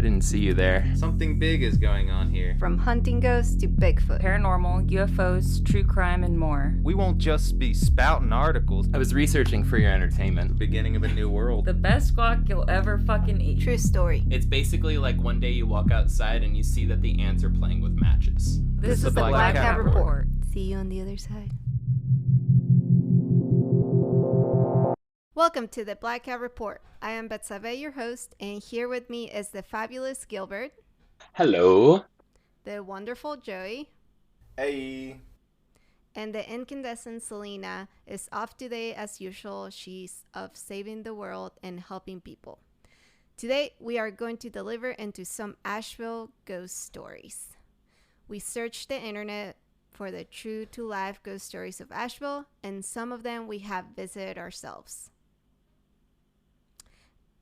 didn't see you there. Something big is going on here. From hunting ghosts to Bigfoot, paranormal, UFOs, true crime, and more. We won't just be spouting articles. I was researching for your entertainment. The beginning of a new world. The best guac you'll ever fucking eat. true story. It's basically like one day you walk outside and you see that the ants are playing with matches. This is the Black Cat Report. See you on the other side. Welcome to the Black Cat Report. I am Betsabe, your host, and here with me is the fabulous Gilbert. Hello. The wonderful Joey. Hey. And the incandescent Selena is off today as usual. She's of saving the world and helping people. Today, we are going to deliver into some Asheville ghost stories. We searched the internet for the true-to-life ghost stories of Asheville, and some of them we have visited ourselves.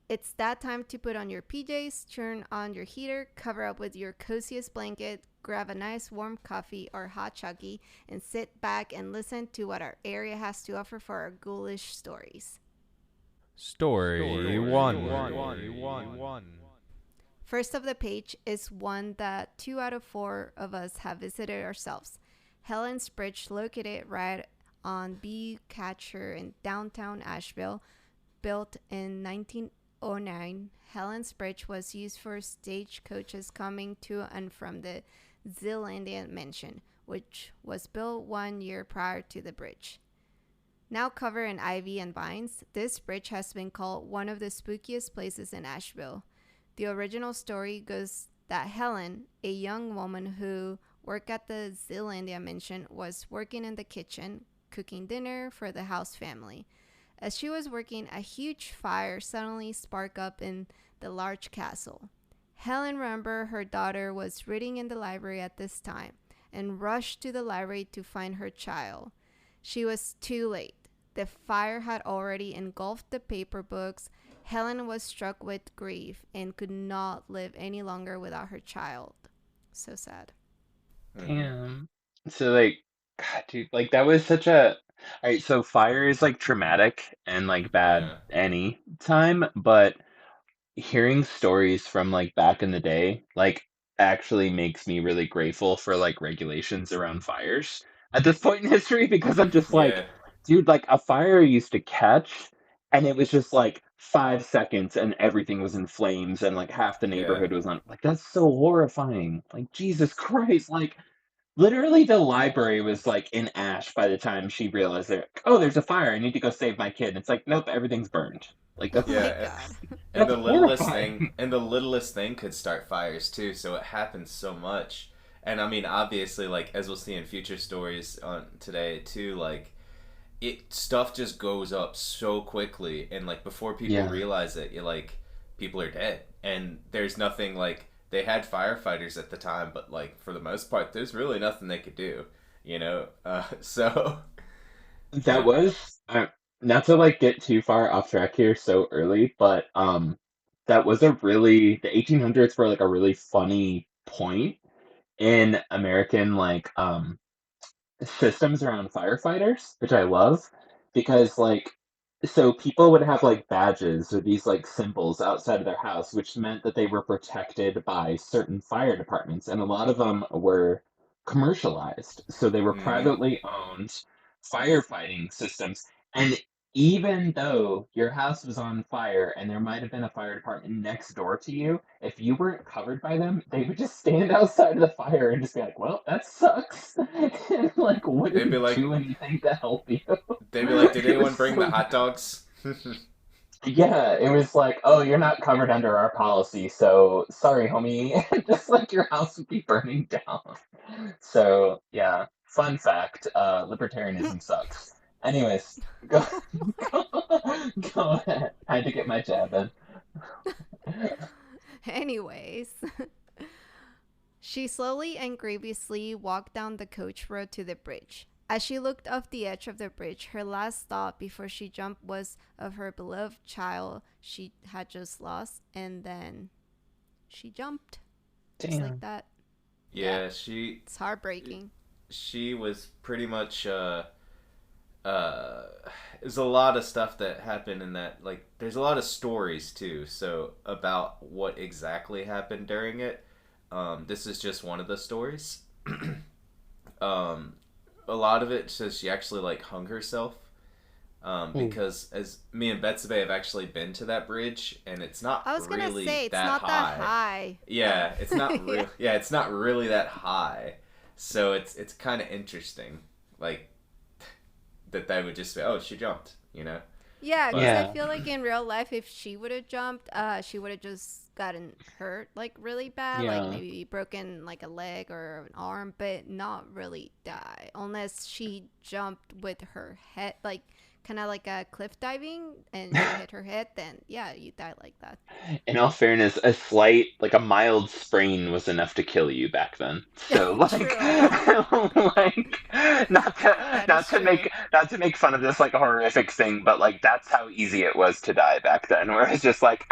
It's that time to put on your PJs, turn on your heater, cover up with your coziest blanket, grab a nice warm coffee or hot chocolate, and sit back and listen to what our area has to offer for our ghoulish stories. Story one. First of the page is one that 2 out of 4 of us have visited ourselves. Helen's Bridge, located right on B. Catcher in downtown Asheville, built in 1909. Helen's Bridge was used for stagecoaches coming to and from the Zealandia Mansion, which was built 1 year prior to the bridge. Now covered in ivy and vines, this bridge has been called one of the spookiest places in Asheville. The original story goes that Helen, a young woman who worked at the Zealandia Mansion, was working in the kitchen, cooking dinner for the house family. As she was working, a huge fire suddenly sparked up in the large castle. Helen remembered her daughter was reading in the library at this time and rushed to the library to find her child. She was too late. The fire had already engulfed the paper books. Helen was struck with grief and could not live any longer without her child. So sad. Damn. So God, dude, that was such a. Alright, so fire is traumatic and bad any time, but hearing stories from back in the day, actually makes me really grateful for regulations around fires at this point in history because I'm just dude, a fire used to catch and it was just 5 seconds and everything was in flames and half the neighborhood was on. That's so horrifying. Jesus Christ. Literally the library was in ash by the time she realized that, oh, there's a fire. I need to go save my kid. And it's nope, everything's burned. That's and the littlest horrifying. the littlest thing could start fires too. So it happens so much. And I mean, obviously, as we'll see in future stories on today too, stuff just goes up so quickly, and before people realize it, people are dead, and there's nothing they had firefighters at the time, but for the most part, there's really nothing they could do, so That was not to get too far off track here so early, but that was the 1800s were a really funny point in American systems around firefighters, which I love because so people would have badges or these symbols outside of their house, which meant that they were protected by certain fire departments, and a lot of them were commercialized, so they were privately owned firefighting systems. And even though your house was on fire and there might have been a fire department next door to you, if you weren't covered by them, they would just stand outside of the fire and just be well, that sucks. And wouldn't do anything to help you. They'd be did anyone bring the hot dogs? Yeah, it was oh, you're not covered under our policy, so sorry, homie. Just your house would be burning down. So, yeah, fun fact, libertarianism sucks. Anyways, go ahead. I had to get my jab in. Anyways, she slowly and grievously walked down the coach road to the bridge. As she looked off the edge of the bridge, her last thought before she jumped was of her beloved child she had just lost, and then she jumped. Just like that. Yeah, it's heartbreaking. She was pretty much uh, there's a lot of stuff that happened in that. Like, there's a lot of stories too. So about what exactly happened during it. This is just one of the stories. um, a lot of it says she actually like hung herself. Ooh. Because as me and Betsabe have actually been to that bridge, and it's not I was gonna really say it's that not that high. high. Yeah, it's not Yeah. real. Yeah, it's not really that high. So it's kind of interesting, like that they would just say, "Oh, she jumped," you know. Yeah, because But I Yeah, feel like in real life, if she would have jumped, she would have just gotten hurt like really bad, like yeah. maybe broken like a leg or an arm, but not really die unless she jumped with her head, like kind of like a cliff diving, and she hit her head. Then yeah, you die like that. In all fairness, a slight, like a mild sprain was enough to kill you back then. So like, True, like that is true. not to make fun of this like horrific thing, but like that's how easy it was to die back then. Where it's just like,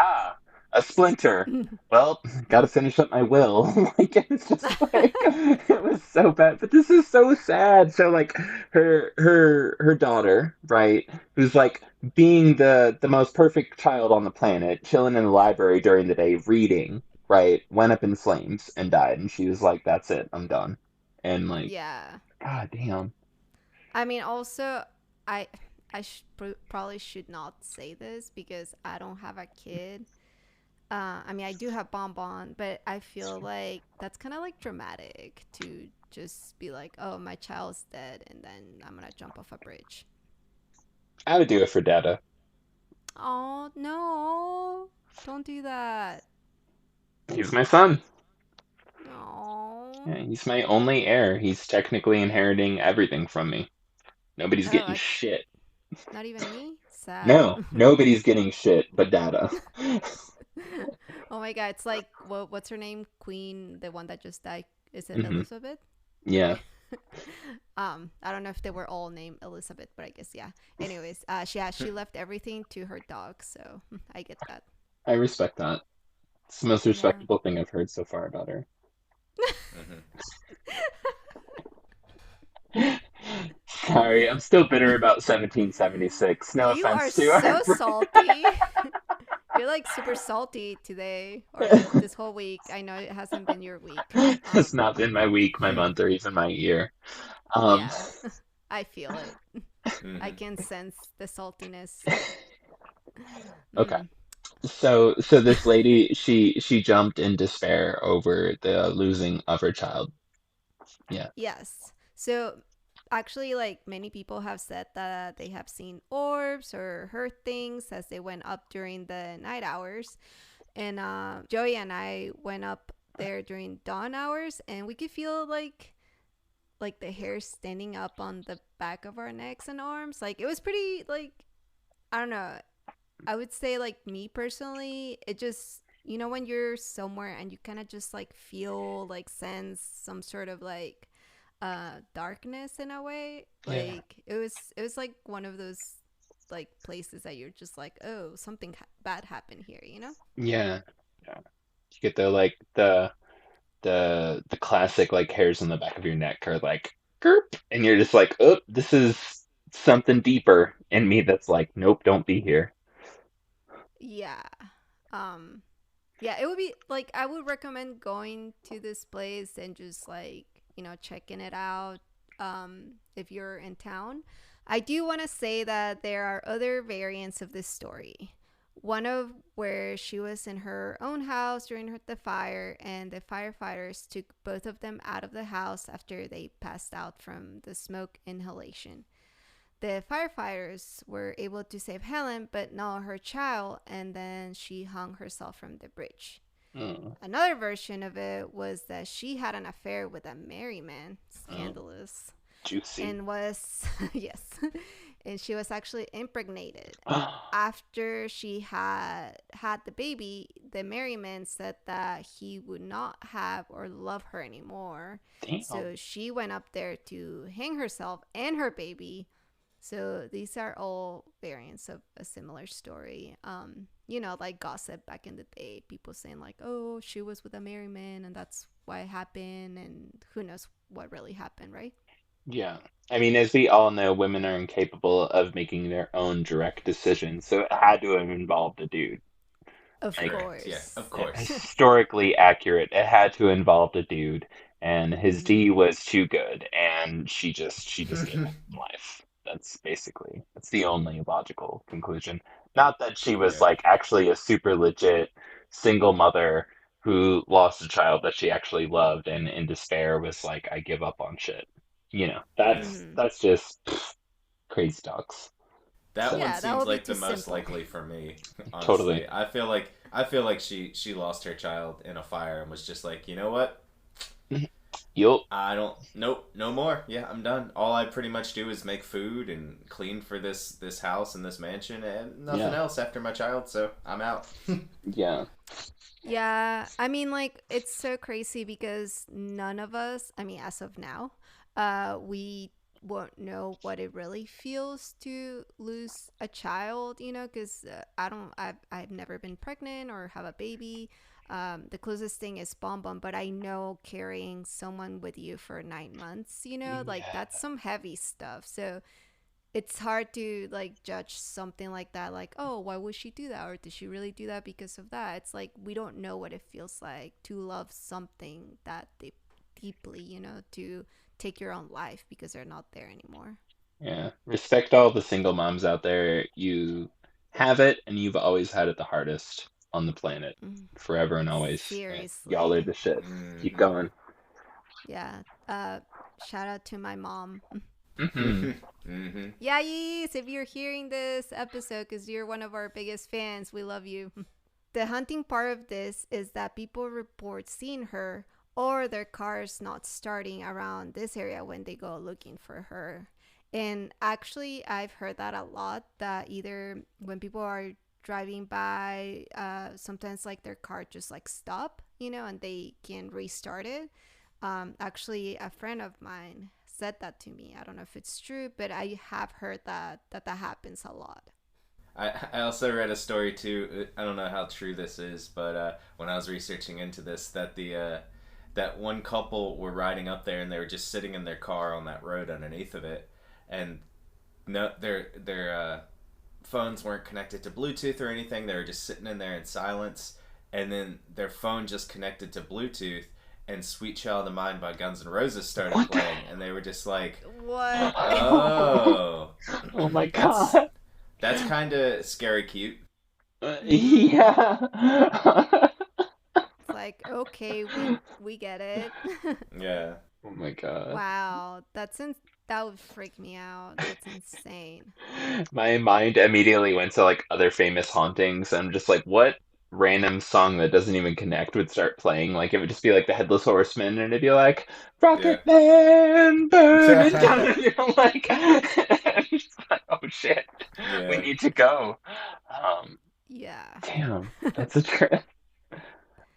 a splinter. Well, gotta finish up my will. Like it was just like it was so bad. But this is so sad. So like her daughter, right, who's like being the most perfect child on the planet, chilling in the library during the day reading, right, went up in flames and died, and she was like, "That's it, I'm done." And like, Yeah. God damn. I mean, also, I probably should not say this because I don't have a kid. I mean, I do have Bonbon, but I feel like that's kind of like dramatic to just be like, "Oh, my child's dead," and then I'm gonna jump off a bridge. I would do it for Data. Oh no! Don't do that. He's my son. No. Yeah, he's my only heir. He's technically inheriting everything from me. Nobody's Oh, getting I shit. not even me. Sad. No, nobody's getting shit but Data. Oh my god, it's like what's her name? Queen, the one that just died. Is it Hmm. Elizabeth? Yeah, Okay. I don't know if they were all named Elizabeth, but I guess yeah. Anyways, she left everything to her dog, so I get that. I respect that. It's the most Yeah. respectable thing I've heard so far about her. mhm. Sorry, I'm still bitter about 1776. No You are offense to our so salty. You're like super salty today or this whole week. I know it hasn't been your week. It's not been my week, my month, or even my year. Um, Yeah, I feel it. I Mhm. can sense the saltiness. okay. Mm. So this lady, she jumped in despair over the losing of her child. Yeah. Yes. So actually, like many people have said that they have seen orbs or heard things as they went up during the night hours. And Joey and I went up there during dawn hours, and we could feel like the hair standing up on the back of our necks and arms. Like it was pretty like I don't know. I would say like me personally, it just when you're somewhere and you kind of just like feel like sense some sort of like darkness in a way. Yeah. Like it was like one of those like places that you're just like, "Oh, something bad happened here," you know? Yeah. Yeah. You get the classic like hairs on the back of your neck are like Gerp, and you're just like, oh, this is something deeper in me that's like, nope, don't be here. Yeah. Um yeah, it would be like I would recommend going to this place and just like, checking it out if you're in town. I do want to say that there are other variants of this story. One of where she was in her own house during the fire, and the firefighters took both of them out of the house after they passed out from the smoke inhalation. The firefighters were able to save Helen, but not her child, and then she hung herself from the bridge. Mm, Another version of it was that she had an affair with a married man, mm, scandalous, juicy. and was, yes, and she was actually impregnated. After she had the baby, the married man said that he would not have or love her anymore. Damn. So she went up there to hang herself and her baby. So these are all variants of a similar story. Like gossip back in the day, people saying like, "Oh, she was with a married man, and that's why it happened," and who knows what really happened, right? Yeah. I mean, as we all know, women are incapable of making their own direct decisions, so it had to have involved a dude. Of Like, Correct. Yeah, course. of course. historically accurate. It had to involve a dude, and his Hmm. D was too good, and she just gave up on life. That's the only logical conclusion. Not that she was Yeah. like actually a super legit single mother who lost a child that she actually loved and in despair was like, I give up on shit. Yeah. That's just crazy talks. That So one Yeah, that seems would be like too the most simple. likely for me, totally. honestly. I feel like she lost her child in a fire and was just like, you know what? Yup. I don't. Nope. No more. Yeah, I'm done. All I pretty much do is make food and clean for this house and this mansion and nothing Yeah. else after my child. So I'm out. Yeah. Yeah, I mean, like, it's so crazy because none of us, I mean, as of now, we won't know what it really feels to lose a child, because I've never been pregnant or have a baby. The closest thing is Bon Bon, but I know carrying someone with you for 9 months, like, Yeah. that's some heavy stuff. So, it's hard to like judge something like that, like, oh, why would she do that, or did she really do that because of that? It's like we don't know what it feels like to love something that deeply, to take your own life because they're not there anymore. Yeah. Respect all the single moms out there. You have it, and you've always had it the hardest on the planet, Mm. forever and always. And y'all are Seriously. the shit. Keep Mm-hmm. going. Yeah. Shout out to my mom. Hmm. Mm-hmm. Yais, if you're hearing this episode because you're one of our biggest fans, we love you. The hunting part of this is that people report seeing her or their cars not starting around this area when they go looking for her. And actually, I've heard that a lot, that either when people are driving by, sometimes like their car just like stop, and they can restart it. Actually, a friend of mine said that to me. I don't know if it's true, but I have heard that happens a lot. I also read a story too. I don't know how true this is, but when I was researching into this, that one couple were riding up there and they were just sitting in their car on that road underneath of it, and no, their phones weren't connected to Bluetooth or anything. They were just sitting in there in silence, and then their phone just connected to Bluetooth, and "Sweet Child of Mine" by Guns N' Roses started What the playing, and they were just like, What? "Oh, Oh my that's God. that's kind of scary, cute." Mm-hmm. Yeah. It's like, okay, we get it. Yeah. Oh my God. Wow, that would freak me out. That's insane. My mind immediately went to like other famous hauntings. I'm just like, what random song that doesn't even connect would start playing? Like it would just be like the Headless Horseman, and it'd be like, Yeah. Rocket Man burning down, like, I'm just like, oh shit, we Yeah. need to go. Um, Yeah. damn, that's a trip.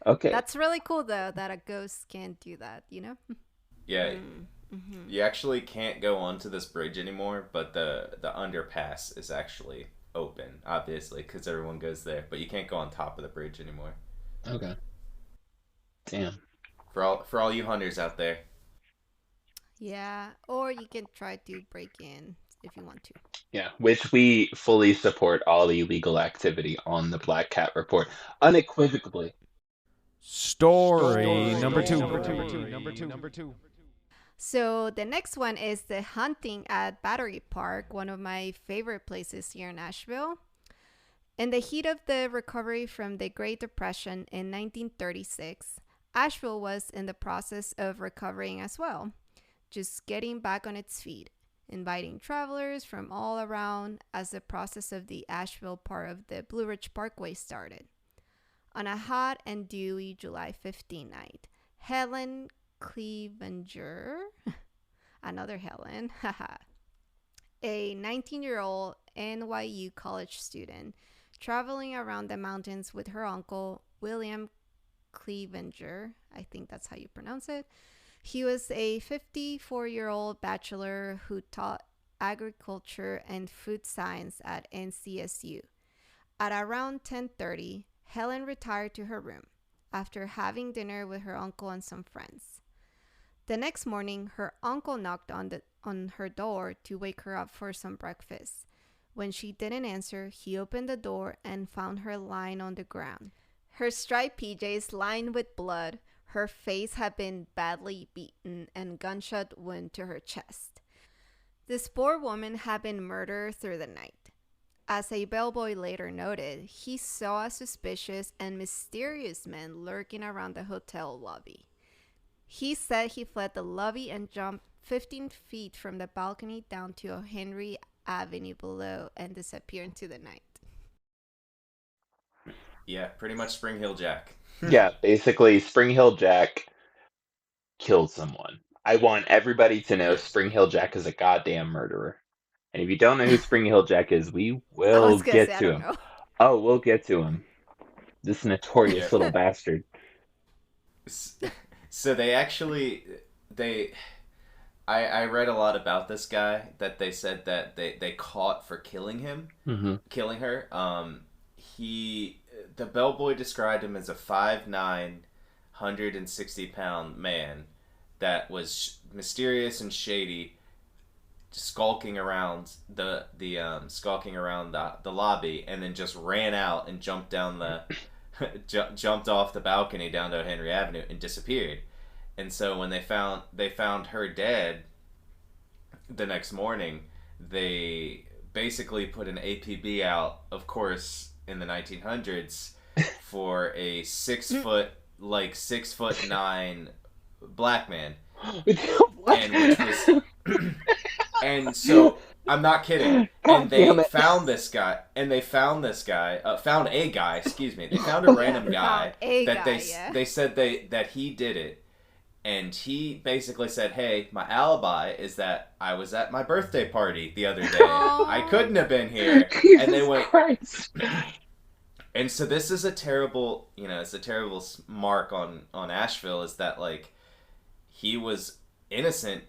Okay, That's really cool though that a ghost can do that? Yeah. Mm. Mm-hmm. You actually can't go onto this bridge anymore, but the underpass is actually open, obviously, because everyone goes there. But you can't go on top of the bridge anymore. okay, damn. For all you hunters out there. Yeah, or you can try to break in if you want to. Yeah, which we fully support all illegal activity on the Black Cat Report, unequivocally. Story number two. So the next one is the hunting at Battery Park, one of my favorite places here in Asheville. In the heat of the recovery from the Great Depression in 1936, Asheville was in the process of recovering as well, just getting back on its feet, inviting travelers from all around as the process of the Asheville part of the Blue Ridge Parkway started. On a hot and dewy July 15 night, Helen Clevenger, another Helen, a 19-year-old NYU college student, traveling around the mountains with her uncle, William Clevenger. I think that's how you pronounce it. He was a 54-year-old bachelor who taught agriculture and food science at NCSU. At around 10:30, Helen retired to her room after having dinner with her uncle and some friends. The next morning, her uncle knocked on her door to wake her up for some breakfast. When she didn't answer, he opened the door and found her lying on the ground. Her striped PJs lined with blood. Her face had been badly beaten and gunshot wound to her chest. This poor woman had been murdered through the night. As a bellboy later noted, he saw a suspicious and mysterious man lurking around the hotel lobby. He said he fled the lobby and jumped 15 feet from the balcony down to Henry Avenue below and disappeared into the night. Yeah, pretty much Spring Hill Jack. Yeah, basically, Spring Hill Jack killed someone. I want everybody to know Yep. Spring Hill Jack is a goddamn murderer. And if you don't know who Spring Hill Jack is, we I will was gonna get say, I to don't him. know. Oh, we'll get to him. This notorious Yep. little bastard. So they actually they I read a lot about this guy that they said that they caught for killing him, Mm-hmm. killing her. The bellboy described him as a 5'9", 160-pound man that was mysterious and shady, skulking around the lobby, and then just ran out and jumped down the jumped off the balcony down to Henry Avenue and disappeared. And so when they found her dead the next morning, they basically put an APB out, of course, in the 1900s for a 6'9" black man, What? and which was, and so I'm not kidding. God And they damn it. found this guy, found a guy. Excuse me. They found a random guy Found a that guy, yeah. they said that he did it. And he basically said, "Hey, my alibi is that I was at my birthday party the other day. I couldn't have been here." Jesus And they went, Christ. and so this is a terrible, it's a terrible mark on Asheville, is that like he was innocent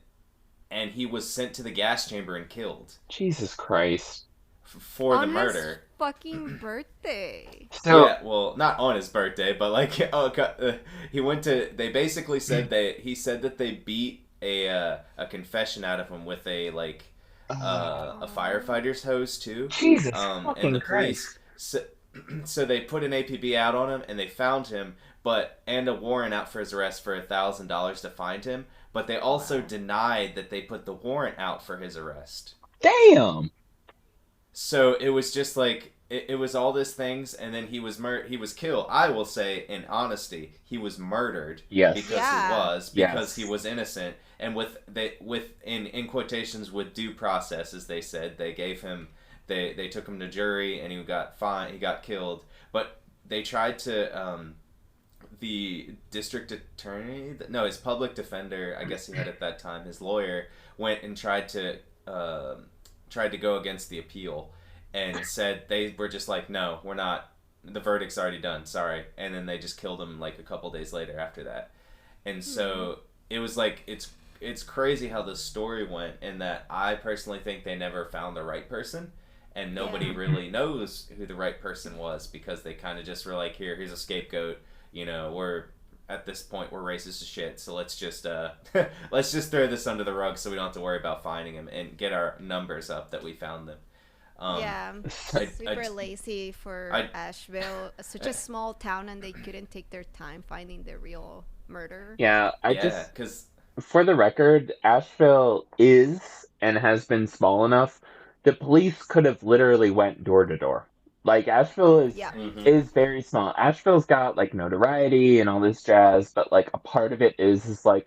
and he was sent to the gas chamber and killed Jesus Christ. for the On murder. his fucking birthday. So, Yeah, well, not on his birthday, but like, he went to. They basically said he said that they beat a confession out of him with a firefighter's hose too. Jesus And fucking the Christ. police, so they put an APB out on him and they found him, and a warrant out for his arrest for $1,000 to find him. But they also denied that they put the warrant out for his arrest. Damn. So it was just like it was all these things, and then he was killed. I will say, in honesty, he was murdered. Yes. Because Yeah. because Yes. he was innocent, and in quotations, with due process, as they said, they gave him they took him to jury, and he got killed. But they tried to the district attorney, no, his public defender, I guess he had at that time, his lawyer, went and tried to go against the appeal, and said they were just like, no, we're not, the verdict's already done, sorry. And then they just killed him like a couple days later after that. And so it was like, it's crazy how the story went, and that I personally think they never found the right person, and nobody really knows who the right person was, because they kind of just were like, here's a scapegoat, we're at this point we're racist as shit, so let's just let's just throw this under the rug so we don't have to worry about finding him and get our numbers up that we found them. Yeah, super lazy for Asheville. Such a small town, and they couldn't take their time finding the real murderer. Yeah, because for the record, Asheville is and has been small enough. The police could have literally went door to door. Like, Asheville is very small. Asheville's got like notoriety and all this jazz, but like a part of it is like,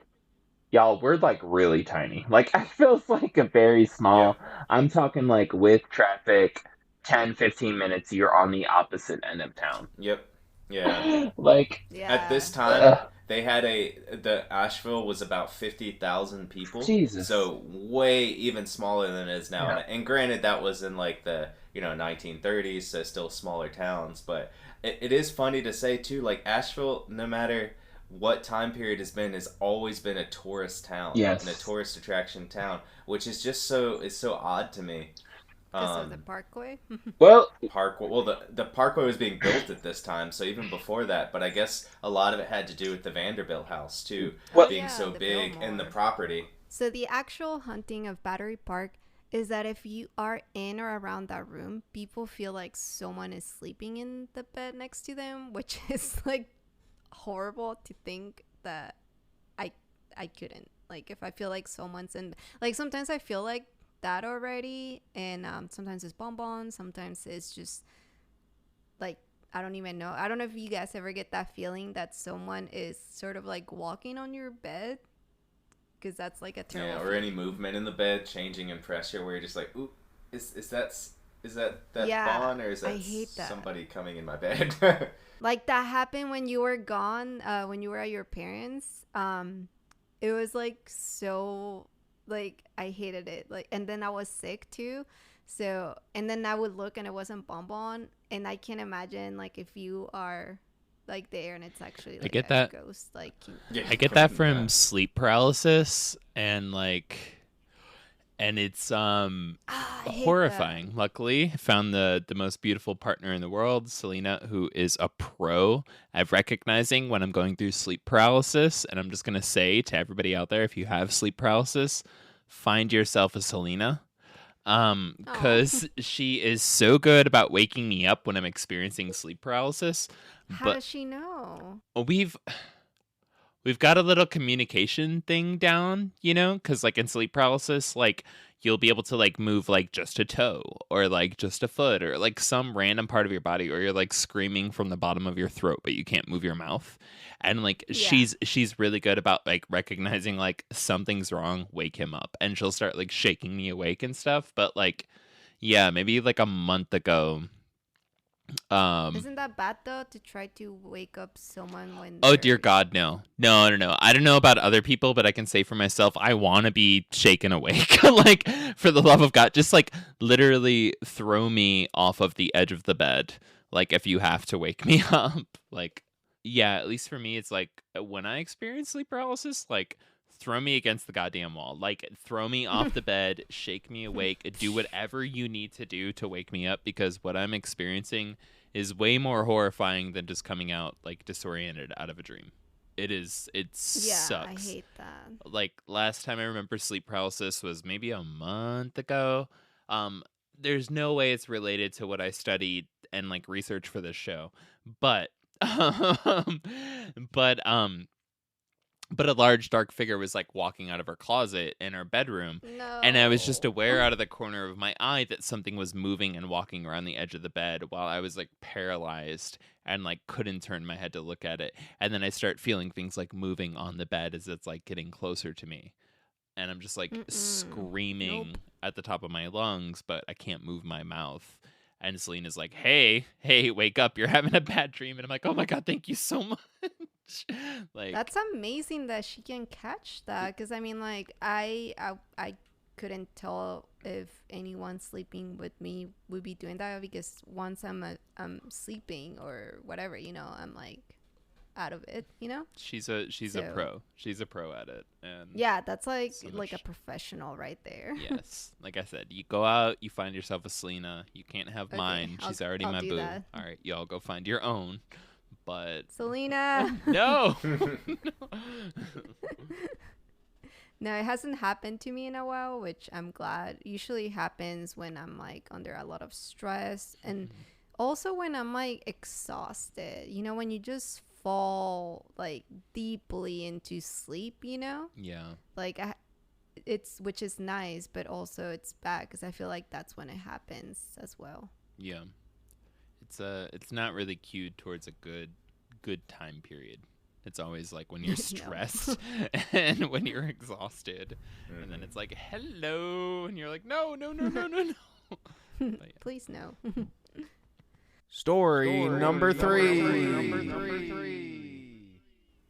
y'all, we're like really tiny. Like, Asheville's like a very small. I'm talking like with traffic, 10, 15 minutes, you're on the opposite end of town. Yep. Yeah. Like, at this time, they had the Asheville was about 50,000 people. Jesus. So way even smaller than it is now. Yeah. And granted, that was in like the 1930s, so still smaller towns. But it is funny to say too, like Asheville, no matter what time period has always been a tourist town. Yes. And a tourist attraction town, which is just so odd to me. Because of the Parkway? well, The Parkway was being built at this time, so even before that. But I guess a lot of it had to do with the Vanderbilt house too, being so the big, and the property. So the actual haunting of Battery Park is that if you are in or around that room, people feel like someone is sleeping in the bed next to them, which is like horrible to think that I I couldn't. Like if I feel like someone's in, like sometimes I feel like that already, and sometimes it's bonbon, sometimes it's just like I don't even know. I don't know if you guys ever get that feeling that someone is sort of like walking on your bed, because that's like a Yeah, terrible or any feeling. movement in the bed, changing in pressure, where you're just like, ooh, is that Yeah, Bond or is I that hate that. somebody coming in my bed? Like that happened when you were gone, when you were at your parents. It was like so, like I hated it. Like, and then I was sick too. So, and then I would look and it wasn't bonbon, and I can imagine like if you are like there and it's actually I like get a that. ghost, like Yeah, I get that coming. from sleep paralysis and it's I hate that. horrifying. Luckily, I found the most beautiful partner in the world, Selena, who is a pro at recognizing when I'm going through sleep paralysis. And I'm just gonna say to everybody out there, if you have sleep paralysis, find yourself a Selena. Oh, Because she is so good about waking me up when I'm experiencing sleep paralysis. how But does she know? we've got a little communication thing down, because like in sleep paralysis, like you'll be able to like move like just a toe or like just a foot or like some random part of your body, or you're like screaming from the bottom of your throat but you can't move your mouth. And like Yeah. she's really good about like recognizing like something's wrong, wake him up, and she'll start like shaking me awake and stuff. But like, yeah, maybe like a month ago, um Isn't that bad though to try to wake up someone when oh dear they're God, no. No, no, no. I don't know about other people, but I can say for myself, I want to be shaken awake. Like, for the love of God, just like literally throw me off of the edge of the bed. Like, if you have to wake me up. Like, yeah, at least for me, it's like when I experience sleep paralysis, like, throw me against the goddamn wall. Like, throw me off the bed, shake me awake, do whatever you need to do to wake me up, because what I'm experiencing is way more horrifying than just coming out like disoriented out of a dream. It Yeah, I sucks. hate that. Like last time I remember sleep paralysis was maybe a month ago. Um there's no way it's related to what I studied and like research for this show. But um but um but a large dark figure was like walking out of her closet in her bedroom, and I was just No. aware out of the corner of my eye that something was moving and walking around the edge of the bed while I was like paralyzed and like couldn't turn my head to look at it. And then I start feeling things like moving on the bed as it's like getting closer to me, and I'm just like Mm-mm. screaming Nope. at the top of my lungs, but I can't move my mouth. And Selena's like, "Hey, hey, wake up! You're having a bad dream." And I'm like, "Oh my God, thank you so much!" Like, That's amazing that she can catch that. Because I mean, like, I couldn't tell if anyone sleeping with me would be doing that, because once I'm sleeping or whatever, I'm like out of it, she's a So pro. She's a pro at it, and yeah, that's like so like a much. professional right there. Yes, like I said, you go out, you find yourself a Selena. You can't have Okay, mine. I'll She's already I'll my do boo. that. All right, y'all go find your own. But Selena. no, No, it hasn't happened to me in a while, which I'm glad. Usually happens when I'm like under a lot of stress, and also when I'm like exhausted. When you just fall like deeply into sleep. yeah, Like it's which is nice, but also it's bad because I feel like that's when it happens as well. yeah. It's not really cued towards a good time period. It's always like when you're No. stressed and when you're exhausted, and then Mhm. it's like hello, and you're like no, no, no, no, no, no. But yeah. Please no. Story number three.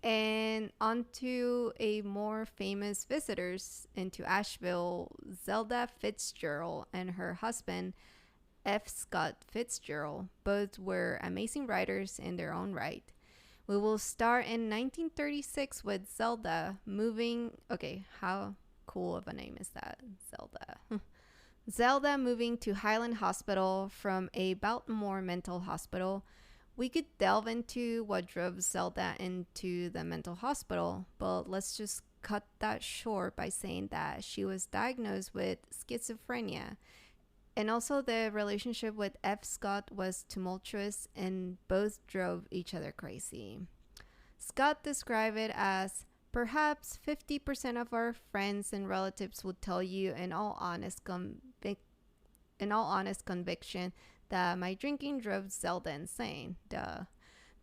And on to a more famous visitors into Asheville, Zelda Fitzgerald and her husband, F. Scott Fitzgerald. Both were amazing writers in their own right. We will start in 1936 with Zelda moving. Okay, how cool of a name is that? Zelda. Zelda moving to Highland Hospital from a Baltimore mental hospital. We could delve into what drove Zelda into the mental hospital, but let's just cut that short by saying that she was diagnosed with schizophrenia. And also, the relationship with F. Scott was tumultuous and both drove each other crazy. Scott described it as perhaps 50% of our friends and relatives would tell you in all honest conviction that my drinking drove Zelda insane. Duh.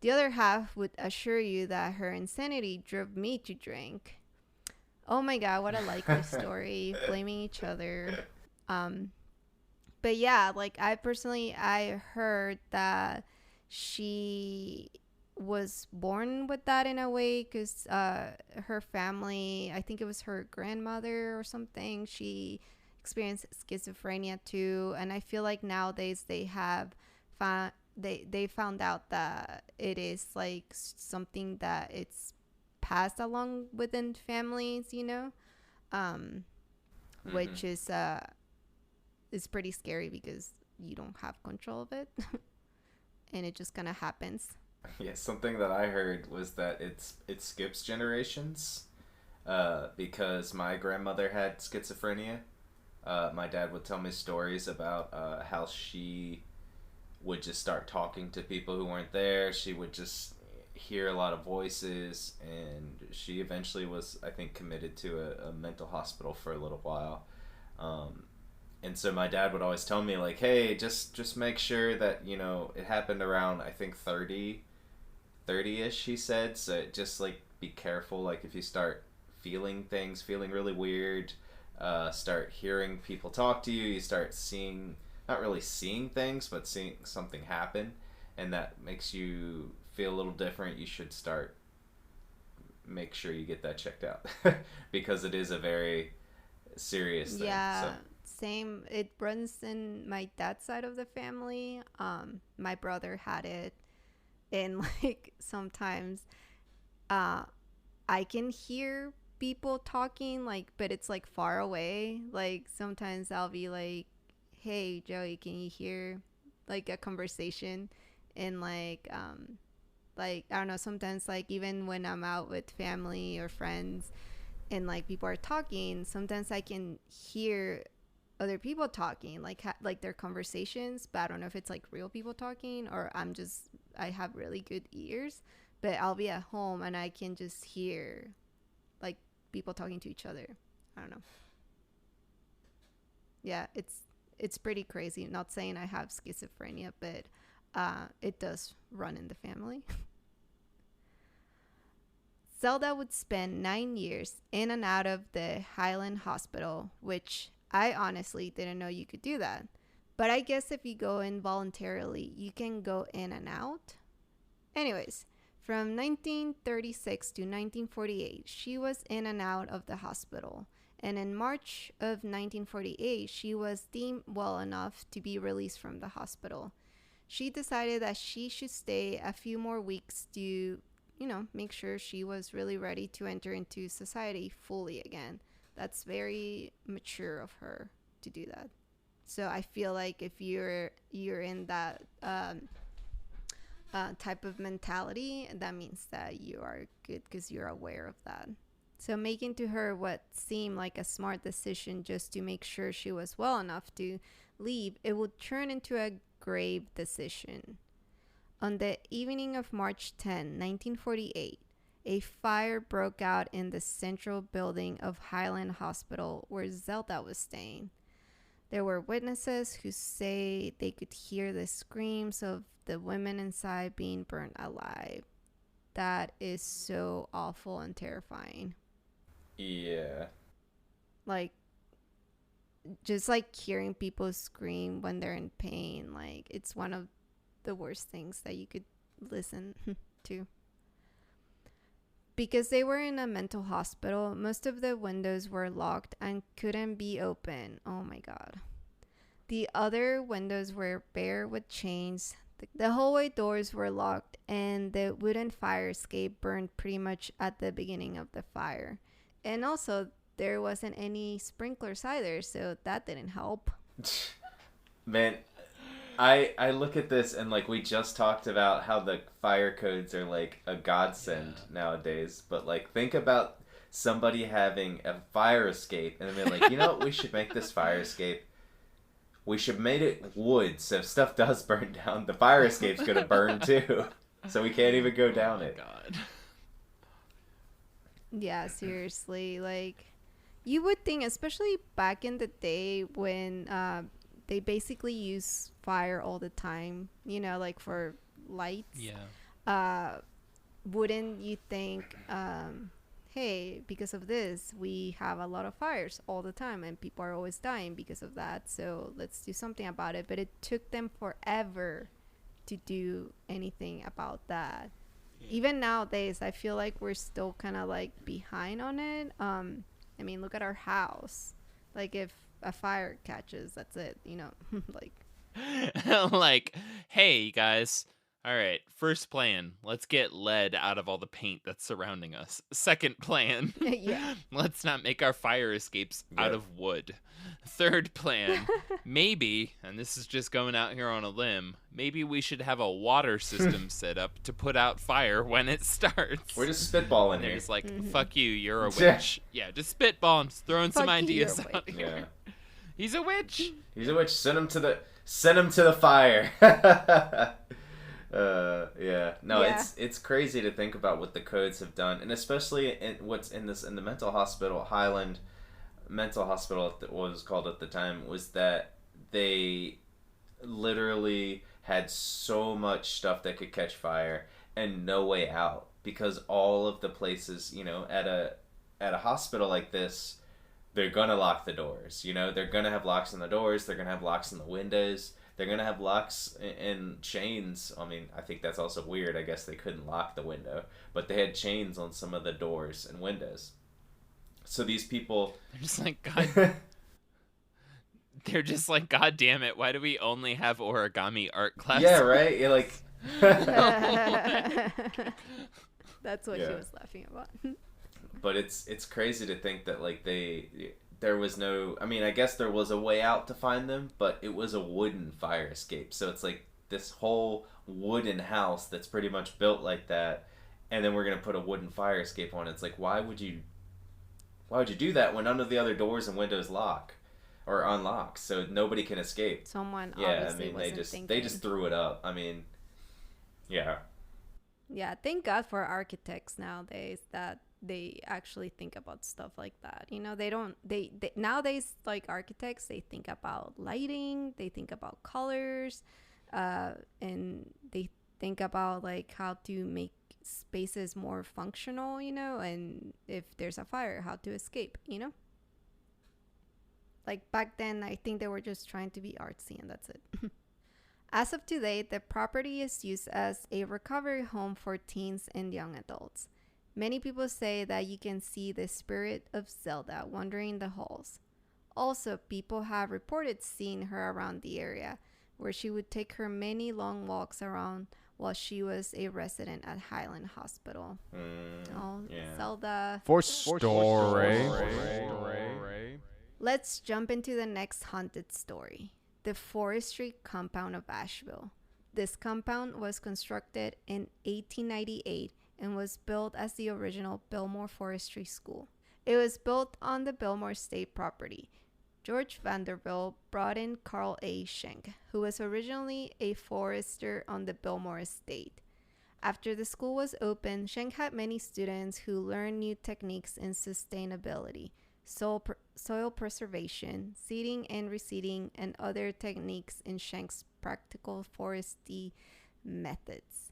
The other half would assure you that her insanity drove me to drink. Oh my god, what a likely story, blaming each other. Um, but yeah, like I heard that she was born with that in a way because her family, I think it was her grandmother or something, she experienced schizophrenia too, and I feel like nowadays they have found they found out that it is like something that it's passed along within families, um, Mm-hmm. which is pretty scary because you don't have control of it, and it just kind of happens. Yeah, something that I heard was that it skips generations. Because my grandmother had schizophrenia. My dad would tell me stories about how she would just start talking to people who weren't there. She would just hear a lot of voices, and she eventually was, I think, committed to a mental hospital for a little while. Um, and so my dad would always tell me like, hey, just make sure that it happened around, I think, 30ish, he said. So just like be careful, like if you start feeling things, feeling really weird, start hearing people talk to you, you start seeing, not really seeing things, but seeing something happen, and that makes you feel a little different, you should start, make sure you get that checked out. Because it is a very serious thing. So Yeah, same. It runs in my dad's side of the family. My brother had it, and like sometimes uh I can hear people talking, like, but it's like far away. Like sometimes I'll be like, "Hey, Joey, can you hear like a conversation?" And like I don't know, sometimes like even when I'm out with family or friends and like people are talking, sometimes I can hear other people talking, like like their conversations, but I don't know if it's like real people talking or I have really good ears, but I'll be at home and I can just hear like people talking to each other. I don't know. Yeah, it's pretty crazy. Not saying I have schizophrenia, but it does run in the family. Zelda would spend 9 years in and out of the Highland Hospital, which I honestly didn't know you could do that. But I guess if you go in voluntarily, you can go in and out. Anyways, from 1936 to 1948, she was in and out of the hospital. And in March of 1948, she was deemed well enough to be released from the hospital. She decided that she should stay a few more weeks to, make sure she was really ready to enter into society fully again. That's very mature of her to do that. So I feel like if you're in that type of mentality, that means that you are good because you're aware of that. So making to her what seemed like a smart decision just to make sure she was well enough to leave, it would turn into a grave decision. On the evening of March 10, 1948, a fire broke out in the central building of Highland Hospital where Zelda was staying. There were witnesses who say they could hear the screams of the women inside being burnt alive. That is so awful and terrifying. yeah. Like, just like hearing people scream when they're in pain, like, it's one of the worst things that you could listen to. Because they were in a mental hospital, most of the windows were locked and couldn't be opened. Oh my god. The other windows were bare with chains. The hallway doors were locked, and the wooden fire escape burned pretty much at the beginning of the fire. And also, there wasn't any sprinklers either, so that didn't help. Man, I look at this and like we just talked about how the fire codes are like a godsend Yeah. nowadays, but like think about somebody having a fire escape, and they're like, you know what, we should make this fire escape. We should make it wood, so if stuff does burn down, the fire escape's gonna burn too. So we can't even go down it. God. Yeah, seriously. Like, you would think, especially back in the day when they basically use fire all the time, you know, like for lights. Yeah. Wouldn't you think, hey, because of this, we have a lot of fires all the time and people are always dying because of that. So let's do something about it. But it took them forever to do anything about that. Even nowadays, I feel like we're still kind of like behind on it. I mean, look at our house. Like, if a fire catches, that's it, you know. Like, Like, hey, you guys. All right, first plan, let's get lead out of all the paint that's surrounding us. Second plan, yeah. let's not make our fire escapes out of wood. Third plan, maybe, and this is just going out here on a limb, maybe we should have a water system set up to put out fire when it starts. We're just spitballing And they're here. just like, fuck you, you're a witch. Yeah, just spitballing, just throwing some Fuck you, ideas you're a out witch. here. He's a witch. He's a witch. Send him to the fire. Yeah. No, Yeah. it's crazy to think about what the codes have done, and especially in what's in the mental hospital, Highland Mental Hospital, what was called at the time, was that they literally had so much stuff that could catch fire and no way out, because all of the places, you know, at a hospital like this, they're gonna lock the doors. You know, they're gonna have locks on the doors. They're gonna have locks on the windows. They're gonna have locks and chains. I mean, I think that's also weird. I guess they couldn't lock the window, but they had chains on some of the doors and windows. So these people, They're just like, God. They're just like, God damn it! Why do we only have origami art class? yeah, right. You're like, That's what she Yeah. was laughing about. but it's crazy to think that like there was no. I mean, I guess there was a way out to find them, but it was a wooden fire escape. So it's like this whole wooden house that's pretty much built like that, and then we're gonna put a wooden fire escape on it. It's like, why would you do that when none of the other doors and windows lock or unlock, so nobody can escape? Someone Yeah, I obviously mean wasn't they thinking. just threw it up. I mean, yeah. Yeah, thank God for architects nowadays that they actually think about stuff like that. You know, they nowadays, like, architects, they think about lighting, they think about colors, and they think about like how to make spaces more functional, you know, and if there's a fire, how to escape, you know? Like, back then, I think they were just trying to be artsy and that's it. As of today, the property is used as a recovery home for teens and young adults. Many people say that you can see the spirit of Zelda wandering the halls. Also, people have reported seeing her around the area, where she would take her many long walks around while she was a resident at Highland Hospital. Oh, Yeah. Zelda. For story. Let's jump into the next haunted story, the forestry compound of Asheville. This compound was constructed in 1898 and was built as the original Biltmore Forestry School. It was built on the Biltmore State property. George Vanderbilt brought in Carl A. Schenck, who was originally a forester on the Biltmore estate. After the school was opened, Schenck had many students who learned new techniques in sustainability, soil preservation, seeding and reseeding, and other techniques in Schenck's practical forestry methods.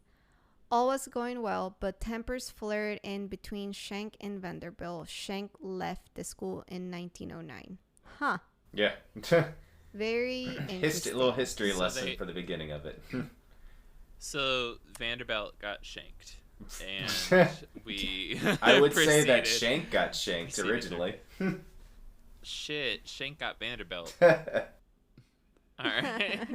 All was going well, but tempers flared in between Schenck and Vanderbilt. Schenck left the school in 1909. Huh. Yeah. Very interesting. Little history So lesson they- for the beginning of it. So Vanderbilt got shanked, and we. I would say that proceeded- Shank got shanked proceeded. originally. Shit, Shank got Vanderbilt. All right.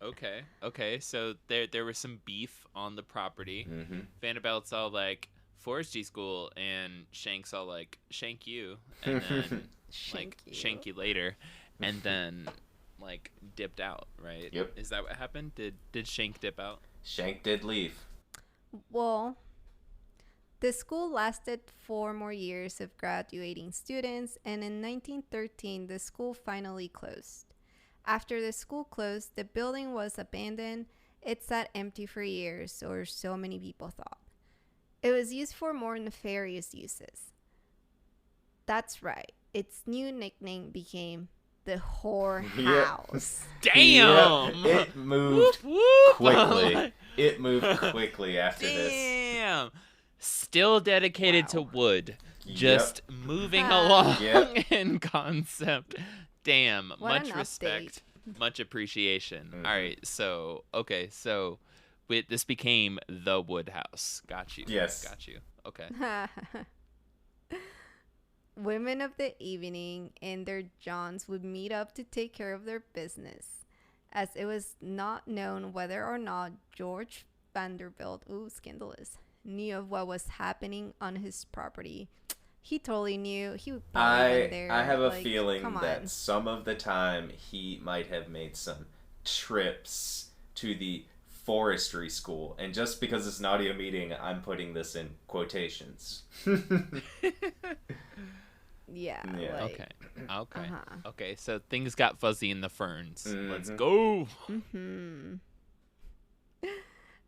Okay. So there was some beef on the property. Mm-hmm. Vanderbilt's all like forestry school, and Shank's all like shank you, and then like shank you later, and then like dipped out. Right? Yep. Is that what happened? Did Shank dip out? Shank did leave. Well, The school lasted 4 more years of graduating students, and in 1913, the school finally closed. After the school closed, the building was abandoned. It sat empty for years, or so many people thought. It was used for more nefarious uses. That's right. Its new nickname became the whorehouse. Damn. Yep. It moved Whoop, whoop. quickly. It moved quickly after this. Damn. Still dedicated to wood. Just moving Ah. along Yep. in concept. Damn. What Much an respect. Much appreciation. Mhm. All right. So, okay. So, this became the Woodhouse. Got you. Yes. Got you. Okay. Women of the evening and their Johns would meet up to take care of their business, as it was not known whether or not George Vanderbilt, ooh, scandalous, knew of what was happening on his property. He totally knew. He would probably been there. I have a like, feeling come on. that some of the time he might have made some trips to the forestry school, and just because it's an audio meeting, I'm putting this in quotations. Yeah. Yeah. Like, Okay. Okay. Uh-huh. Okay. So things got fuzzy in the ferns. Let's Mhm. go. hmm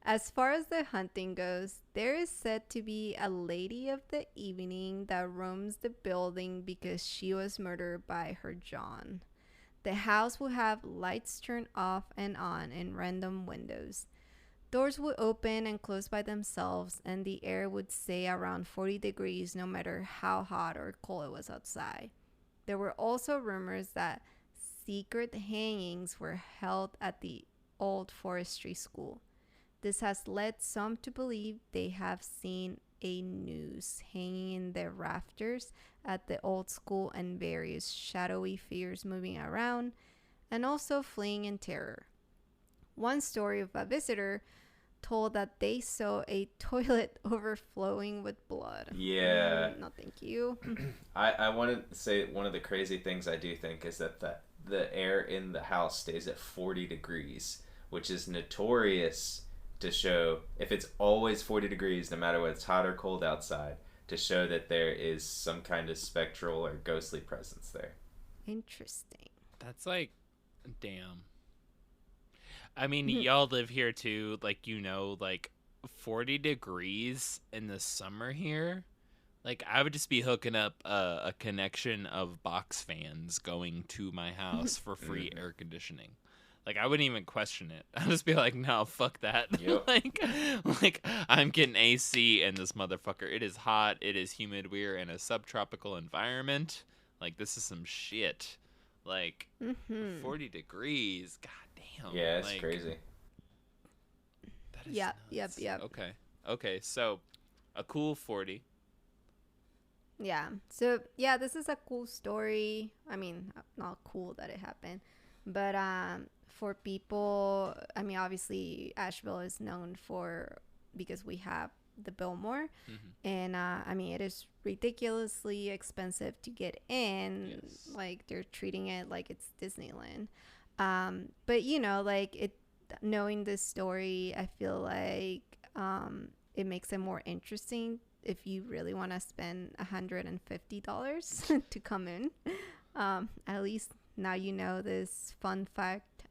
As far as the hunting goes, there is said to be a lady of the evening that roams the building because she was murdered by her John. The house will have lights turned off and on and random windows. Doors would open and close by themselves, and the air would stay around 40 degrees no matter how hot or cold it was outside. There were also rumors that secret hangings were held at the old forestry school. This has led some to believe they have seen a noose hanging in the rafters at the old school and various shadowy figures moving around and also fleeing in terror. One story of a visitor told that they saw a toilet overflowing with blood. Yeah. No, thank you. I want to say one of the crazy things I do think is that the air in the house stays at 40 degrees, which is notorious to show, if it's always 40 degrees, no matter whether it's hot or cold outside, to show that there is some kind of spectral or ghostly presence there. Interesting. That's like, damn. I mean, y'all live here too, like, like 40 degrees in the summer here. Like, I would just be hooking up a connection of box fans going to my house for free air conditioning. Like, I wouldn't even question it. I'd just be like, no, fuck that. Yep. like, I'm getting AC in this motherfucker. It is hot. It is humid. We're in a subtropical environment. Like, this is some shit. Like, 40 degrees. God damn. Yeah, it's like, crazy. That is Yep. nuts. Okay, so a cool 40. Yeah. So, yeah, this is a cool story. I mean, not cool that it happened, but for people, I mean, obviously Asheville is known because we have the Biltmore, and I mean, it is ridiculously expensive to get in. Yes. Like, they're treating it like it's Disneyland. But like knowing this story, I feel like it makes it more interesting if you really want to spend $150 to come in. At least now you know this fun fact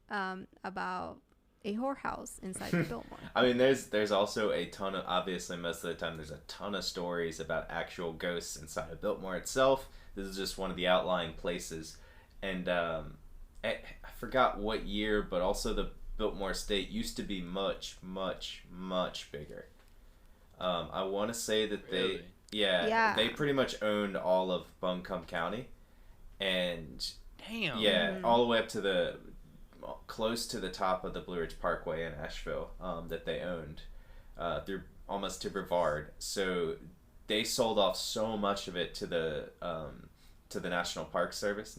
about a whorehouse inside the Biltmore. I mean, there's also a ton of, obviously most of the time there's a ton of stories about actual ghosts inside of Biltmore itself. This is just one of the outlying places. And I forgot what year, but also the Biltmore estate used to be much, much, much bigger. I want to say that Really? they pretty much owned all of Buncombe County. And Damn. yeah, all the way up to close to the top of the Blue Ridge Parkway in Asheville, that they owned, through almost to Brevard. So they sold off so much of it to the National Park Service,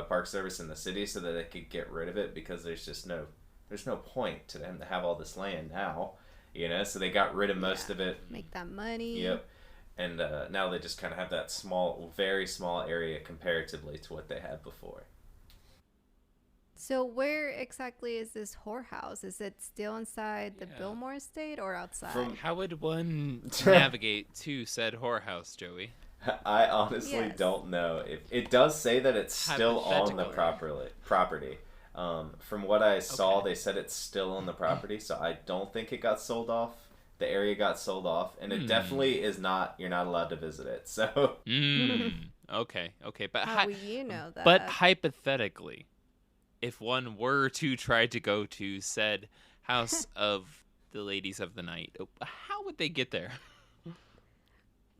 Park Service in the city, so that they could get rid of it, because there's no point to them to have all this land now, So they got rid of most of it. Make that money. Yep. And now they just kind of have that small, very small area comparatively to what they had before. So where exactly is this whorehouse? Is it still inside the Yeah. Billmore estate or outside? From- How would one navigate to said whorehouse, Joey? I honestly Yes. don't know. It does say that it's still on the Hypothetically. property. From what I saw, Okay. they said it's still on the property, so I don't think it got sold off. The area got sold off, and it definitely is not. You're not allowed to visit it. So Okay. But How will you know that? but hypothetically, if one were to try to go to said house of the ladies of the night, how would they get there?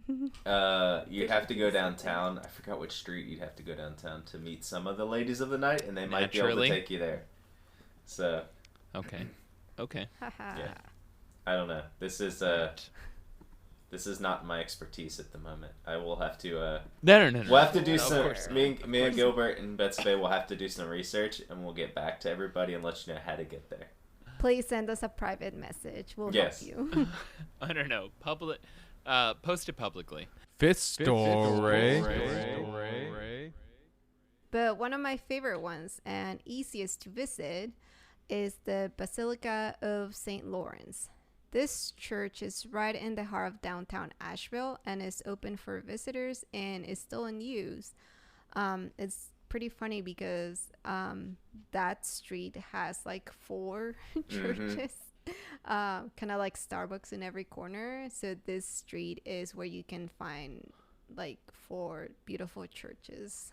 you'd have to go downtown. I forgot which street you'd have to go downtown to meet some of the ladies of the night, and they might be able Naturally. to take you there. So Okay. Haha. Yeah. I don't know. This is not my expertise at the moment. I will have to. No. We'll have to do Of some. course not. Me Of and course Gilbert and Betsy will have to do some research, and we'll get back to everybody and let you know how to get there. Please send us a private message. We'll Yes. help you. I don't know. Post it publicly. Fifth story. But one of my favorite ones and easiest to visit is the Basilica of St. Lawrence. This church is right in the heart of downtown Asheville and is open for visitors and is still in use. It's pretty funny because that street has like 4 churches, kind of like Starbucks in every corner. So this street is where you can find like 4 beautiful churches.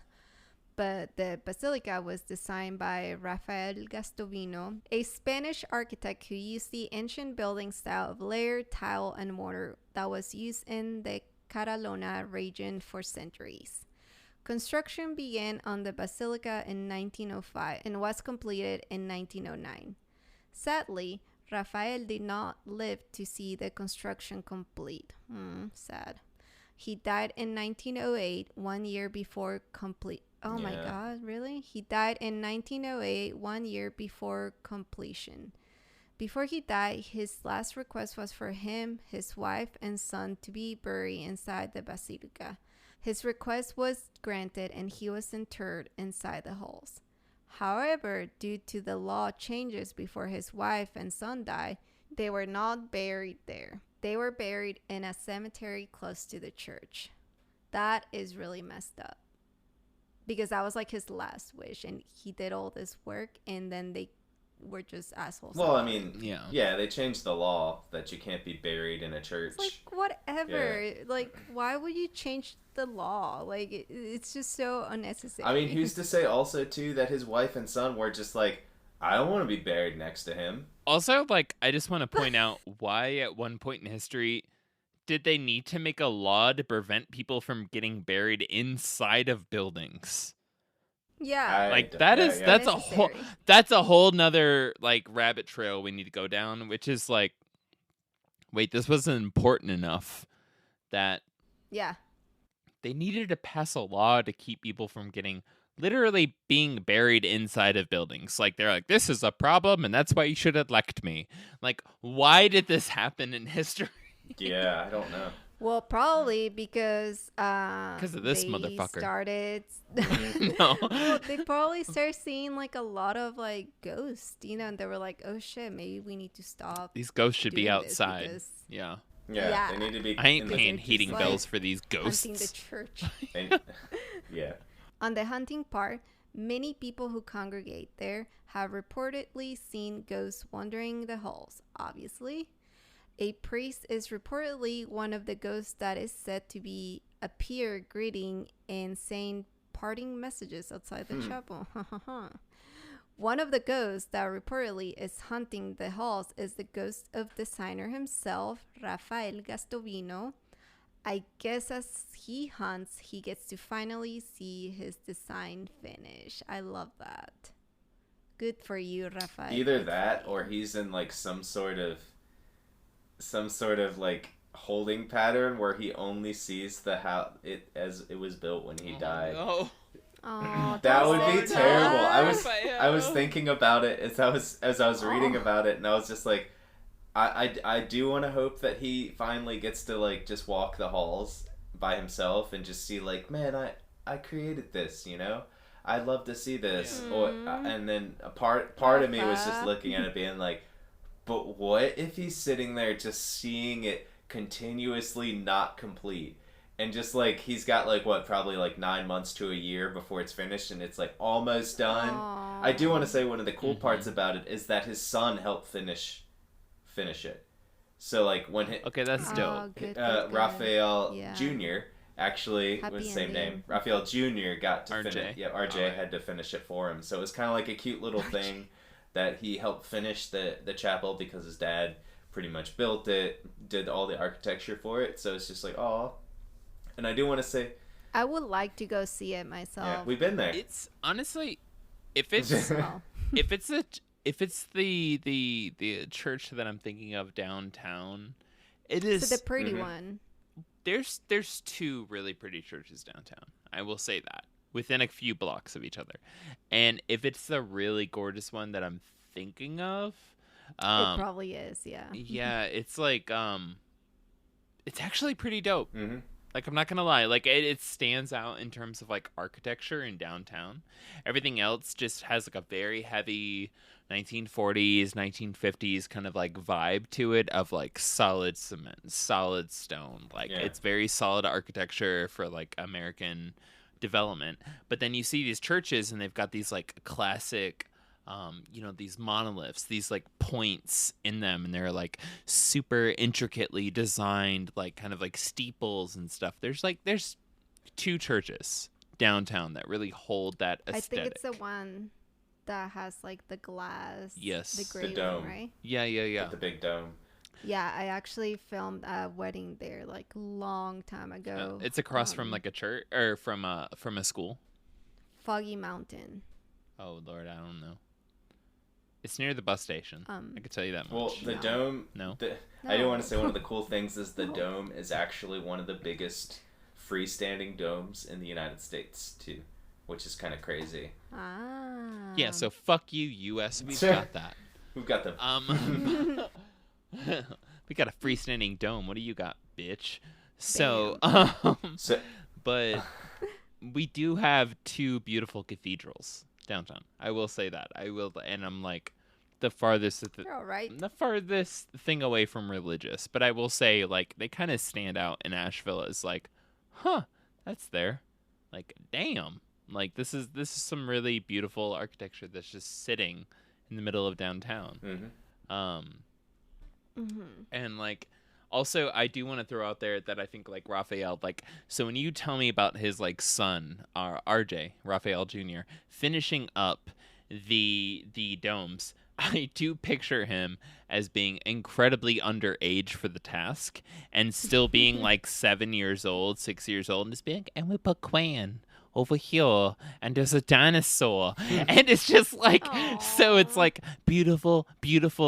But the basilica was designed by Rafael Gastovino, a Spanish architect who used the ancient building style of layered tile and mortar that was used in the Catalona region for centuries. Construction began on the basilica in 1905 and was completed in 1909. Sadly, Rafael did not live to see the construction complete. Sad. He died in 1908, 1 year before complete. Oh my Yeah. God, really? He died in 1908, 1 year before completion. Before he died, his last request was for him, his wife, and son to be buried inside the basilica. His request was granted and he was interred inside the halls. However, due to the law changes before his wife and son died, they were not buried there. They were buried in a cemetery close to the church. That is really messed up. Because that was like his last wish and he did all this work and then they were just assholes. Well, I about it. mean, Yeah. they changed the law that you can't be buried in a church. It's like, whatever. Like, why would you change the law? Like, it's just so unnecessary. I mean, who's to say also too that his wife and son were just like, I don't want to be buried next to him. Also, like, I just want to point out why at one point in history did they need to make a law to prevent people from getting buried inside of buildings? Yeah. Like Yeah, that's yeah. that's a whole nother like rabbit trail we need to go down, which is like, wait, this wasn't important enough that Yeah. they needed to pass a law to keep people from getting literally being buried inside of buildings. Like they're like, this is a problem and that's why you should elect me. Like, why did this happen in history? Yeah, I don't know. Well, probably because of this they motherfucker. started. No. Well, they probably started seeing like a lot of like ghosts, and they were like, "Oh shit, maybe we need to stop." These ghosts should be doing this outside. because Yeah. Yeah, Yeah. they need to be. I ain't in the- paying just heating like bells for these ghosts. Hunting the church. and- yeah. On the hunting part, many people who congregate there have reportedly seen ghosts wandering the halls. Obviously, a priest is reportedly one of the ghosts that is said to be appear greeting and saying parting messages outside the chapel. One of the ghosts that reportedly is hunting the halls is the ghost of designer himself, Rafael Gastovino. I guess as he hunts, he gets to finally see his design finish. I love that. Good for you, Rafael. Either that, or he's in like some sort of like holding pattern where he only sees the how it as it was built when he died. Oh. Oh, That don't would be say terrible. that. I was thinking about it as I was reading about it, and I was just like, I do want to hope that he finally gets to like just walk the halls by himself and just see like, man, I created this, I'd love to see this. Yeah. Or and then a part of me was just looking at it being like, but what if he's sitting there just seeing it continuously not complete? And just like he's got like what, probably like 9 months to a year before it's finished, and it's like almost done. Aww. I do want to say one of the cool parts about it is that his son helped finish it. So like when Okay, that's dope. Oh, good. Raphael Yeah. Jr. actually Happy was the same ending. name. Raphael Jr. got to RJ. finish. Yeah, RJ Alright. had to finish it for him. So it was kind of like a cute little thing that he helped finish the chapel because his dad pretty much built it, did all the architecture for it. So it's just like, oh. And I do want to say, I would like to go see it myself. yeah, we've been there. It's honestly, if it's Oh. if it's the church that I'm thinking of downtown, it is So the pretty one. there's two really pretty churches downtown. I will say that, within a few blocks of each other. And if it's the really gorgeous one that I'm thinking of, It probably is, yeah. yeah, it's like it's actually pretty dope. Mm-hmm. Like, I'm not gonna lie, like it stands out in terms of like architecture in downtown. Everything else just has like a very heavy 1940s, 1950s kind of like vibe to it, of like solid cement, solid stone. Like, it's very solid architecture for like American development. But then you see these churches and they've got these like classic these monoliths, these like points in them, and they're like super intricately designed, like kind of like steeples and stuff. There's two churches downtown that really hold that aesthetic. I think it's the one that has like the glass. Yes. The gray The dome. one, right? Yeah. With the big dome. Yeah, I actually filmed a wedding there like long time ago. It's across from like a church, or from a school. Foggy Mountain. Oh Lord, I don't know. It's near the bus station. I could tell you that much. Well, the No. dome. No. I do want to say one of the cool things is the dome is actually one of the biggest freestanding domes in the United States too, which is kind of crazy. Ah. Yeah, so fuck you, U.S. We've got that. We've got them. We got a freestanding dome. What do you got, bitch? So, So, but we do have two beautiful cathedrals downtown. I will say that. And I'm like the farthest You're all right. the farthest thing away from religious, but I will say, like, they kind of stand out in Asheville as like, huh, that's there. Like, damn. Like, this is some really beautiful architecture that's just sitting in the middle of downtown. And like, also, I do want to throw out there that I think like Raphael, like, so when you tell me about his like son, RJ, Raphael Jr., finishing up the domes, I do picture him as being incredibly underage for the task, and still being like 7 years old, 6 years old, and just being like, and we put Quan over here, and there's a dinosaur. And it's just like, so it's like beautiful,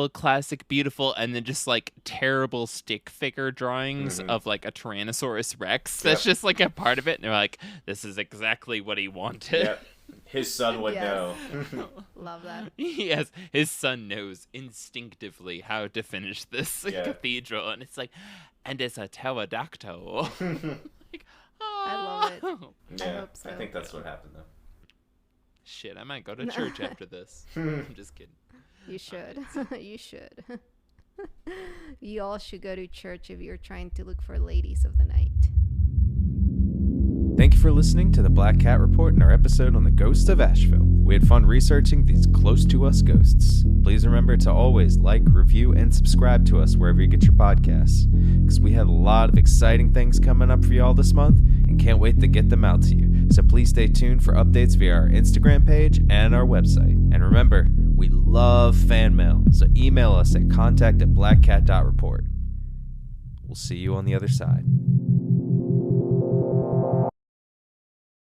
classic, beautiful, and then just like terrible stick figure drawings of like a Tyrannosaurus Rex. That's just like a part of it. And they're like, this is exactly what he wanted. yep. His son would Yes. know. Love that. Yes, his son knows instinctively how to finish this cathedral. And it's like, and it's a pterodactyl. Like, I love it. Yeah, I hope so. I think that's what happened though. Shit, I might go to church after this. I'm just kidding. You should. You should. You all should go to church if you're trying to look for ladies of the night. Thank you for listening to the Black Cat Report and our episode on the ghosts of Asheville. We had fun researching these close to us ghosts. Please remember to always like, review, and subscribe to us wherever you get your podcasts, because we had a lot of exciting things coming up for y'all this month and can't wait to get them out to you. So please stay tuned for updates via our Instagram page and our website. And remember, we love fan mail, so email us at contact@blackcat.report. We'll see you on the other side.